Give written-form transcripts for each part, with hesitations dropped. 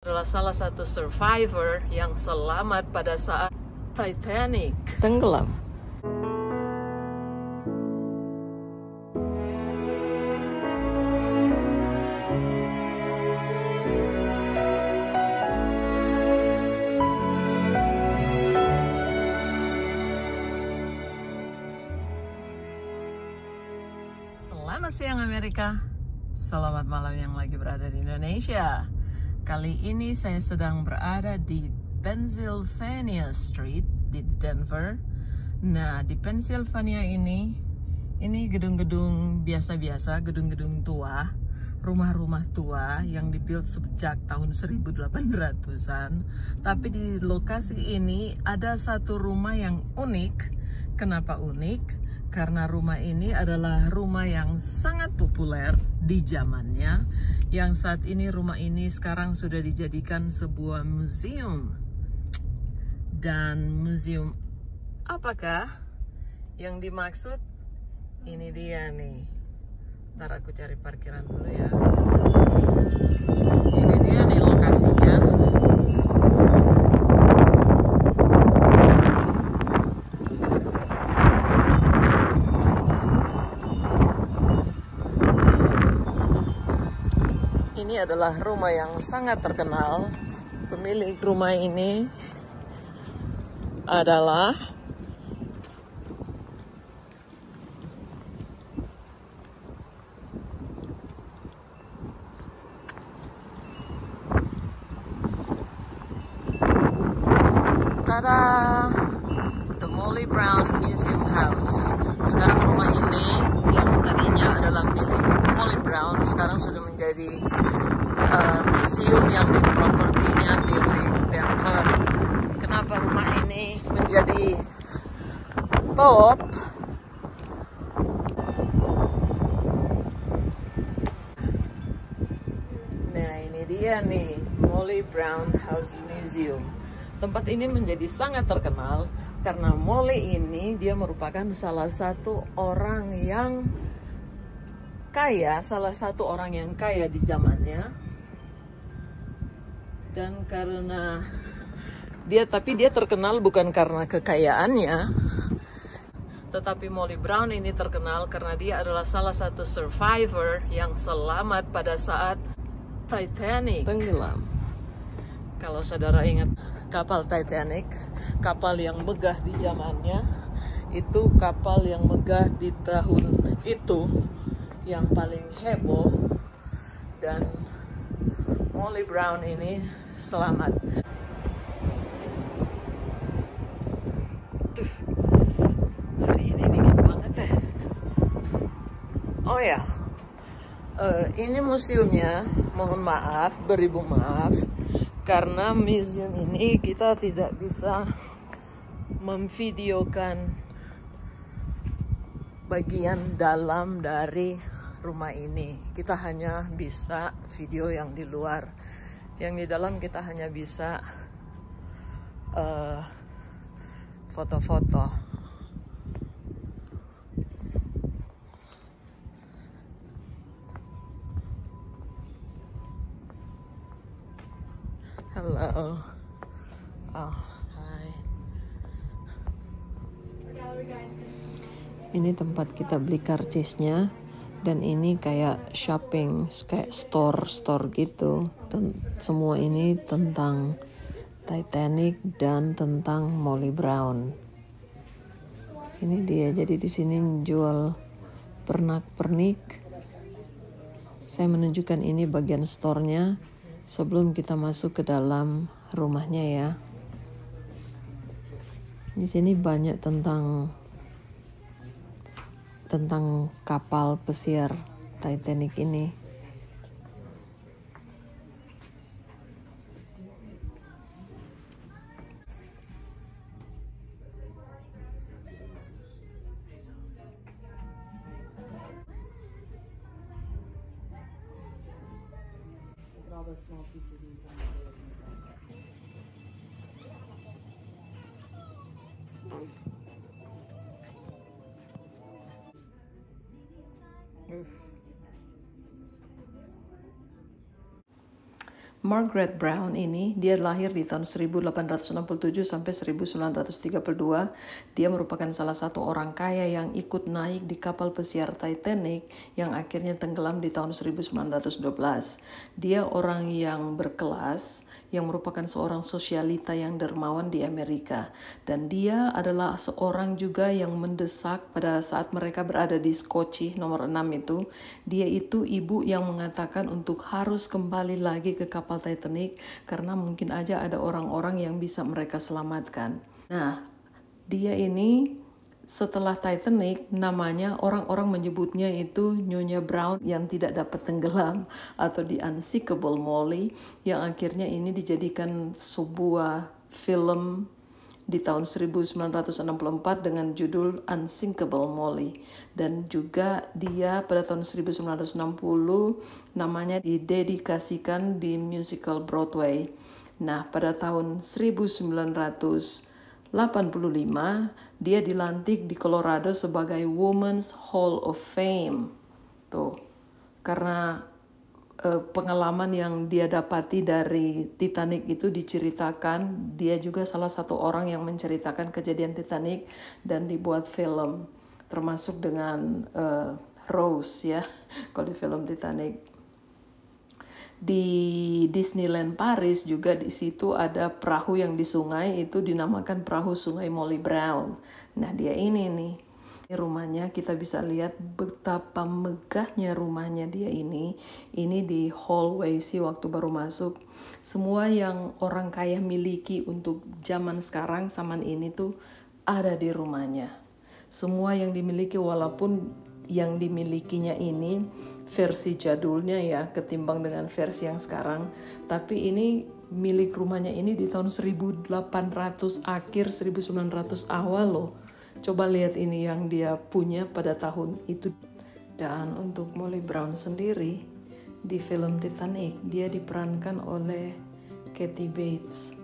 Adalah salah satu survivor yang selamat pada saat Titanic tenggelam. Selamat siang Amerika, selamat malam yang lagi berada di Indonesia. Kali ini saya sedang berada di Pennsylvania Street di Denver. Nah, di Pennsylvania ini gedung-gedung biasa-biasa, gedung-gedung tua, rumah-rumah tua yang dibuild sejak tahun 1800-an. Tapi di lokasi ini ada satu rumah yang unik. Kenapa unik? Karena rumah ini adalah rumah yang sangat populer di zamannya, yang saat ini rumah ini sekarang sudah dijadikan sebuah museum. Dan museum apakah yang dimaksud? Ini dia nih. Ntar aku cari parkiran dulu ya. Ini dia nih lokasinya. Ini adalah rumah yang sangat terkenal. Pemilik rumah ini adalah The Molly Brown Museum House. Sekarang rumah ini yang tadinya adalah milik Molly Brown sekarang sudah menjadi museum yang di propertinya milik Denver. Kenapa rumah ini menjadi top? Nah, ini dia nih, Molly Brown House Museum. Tempat ini menjadi sangat terkenal karena Molly ini dia merupakan salah satu orang yang kaya, di zamannya. Dan karena dia terkenal bukan karena kekayaannya, tetapi Molly Brown ini terkenal karena dia adalah salah satu survivor yang selamat pada saat Titanic tenggelam. Kalau saudara ingat kapal Titanic, kapal yang megah di zamannya, itu kapal yang megah di tahun itu, yang paling heboh, dan Molly Brown ini selamat. Tuh, hari ini dingin banget ya. Oh ya, ini museumnya, mohon maaf, beribu maaf, karena museum ini kita tidak bisa memvideokan bagian dalam dari rumah ini. Kita hanya bisa video yang di luar. Yang di dalam kita hanya bisa foto-foto. Hello. Oh, hi. Ini tempat kita beli karcisnya, dan ini kayak shopping, kayak store gitu. Semua ini tentang Titanic dan tentang Molly Brown. Ini dia, jadi di sini jual pernak-pernik. Saya menunjukkan ini bagian store-nya sebelum kita masuk ke dalam rumahnya ya. Di sini banyak tentang kapal pesiar Titanic ini. Margaret Brown ini, dia lahir di tahun 1867 sampai 1932. Dia merupakan salah satu orang kaya yang ikut naik di kapal pesiar Titanic yang akhirnya tenggelam di tahun 1912. Dia orang yang berkelas, yang merupakan seorang sosialita yang dermawan di Amerika. Dan dia adalah seorang juga yang mendesak pada saat mereka berada di Skocie nomor 6 itu. Dia itu ibu yang mengatakan untuk harus kembali lagi ke kapal Titanic karena mungkin aja ada orang-orang yang bisa mereka selamatkan. Nah, dia ini setelah Titanic, namanya orang-orang menyebutnya itu Nyonya Brown yang tidak dapat tenggelam atau The Unsinkable Molly, yang akhirnya ini dijadikan sebuah film di tahun 1964 dengan judul Unsinkable Molly. Dan juga dia pada tahun 1960 namanya didedikasikan di musical Broadway. Nah, pada tahun 1985 dia dilantik di Colorado sebagai Women's Hall of Fame. Tuh, karena pengalaman yang dia dapati dari Titanic itu diceritakan, dia juga salah satu orang yang menceritakan kejadian Titanic dan dibuat film, termasuk dengan Rose ya, kalau di film Titanic. Di Disneyland Paris juga di situ ada perahu yang di sungai, itu dinamakan perahu Sungai Molly Brown. Nah, dia ini nih. Rumahnya kita bisa lihat betapa megahnya rumahnya dia ini. Ini di hallway sih waktu baru masuk. Semua yang orang kaya miliki untuk zaman sekarang, zaman ini tuh ada di rumahnya. Semua yang dimiliki, walaupun yang dimilikinya ini versi jadulnya ya ketimbang dengan versi yang sekarang, tapi ini milik rumahnya ini di tahun 1800 akhir 1900 awal loh. Coba lihat ini yang dia punya pada tahun itu. Dan untuk Molly Brown sendiri di film Titanic dia diperankan oleh Kathy Bates.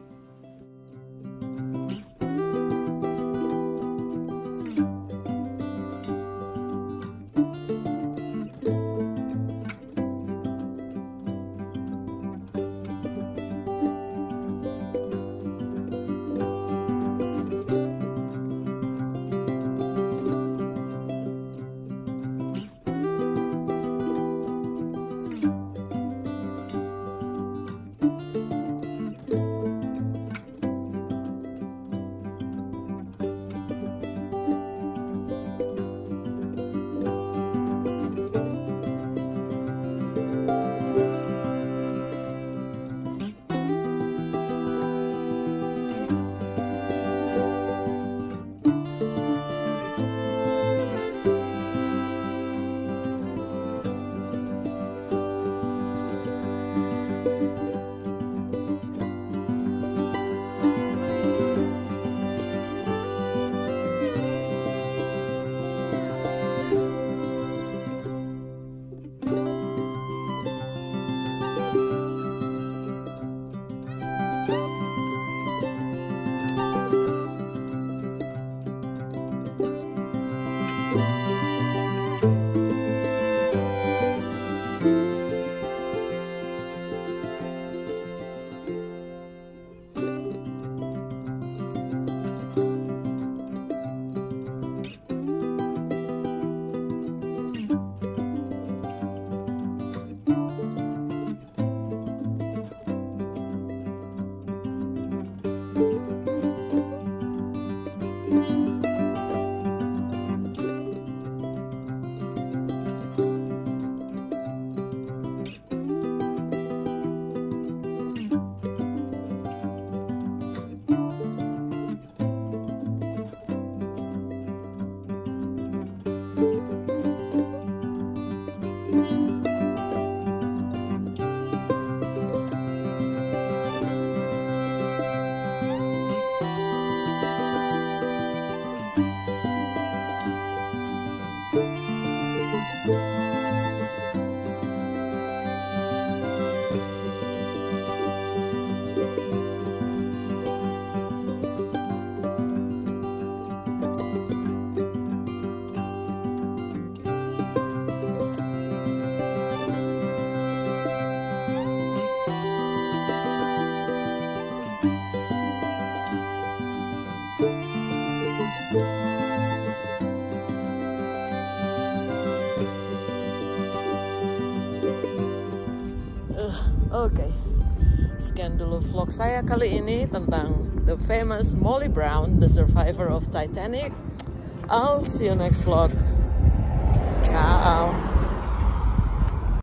Oke. Sekian dulu vlog saya kali ini tentang the famous Molly Brown, the survivor of Titanic. I'll see you next vlog. Ciao.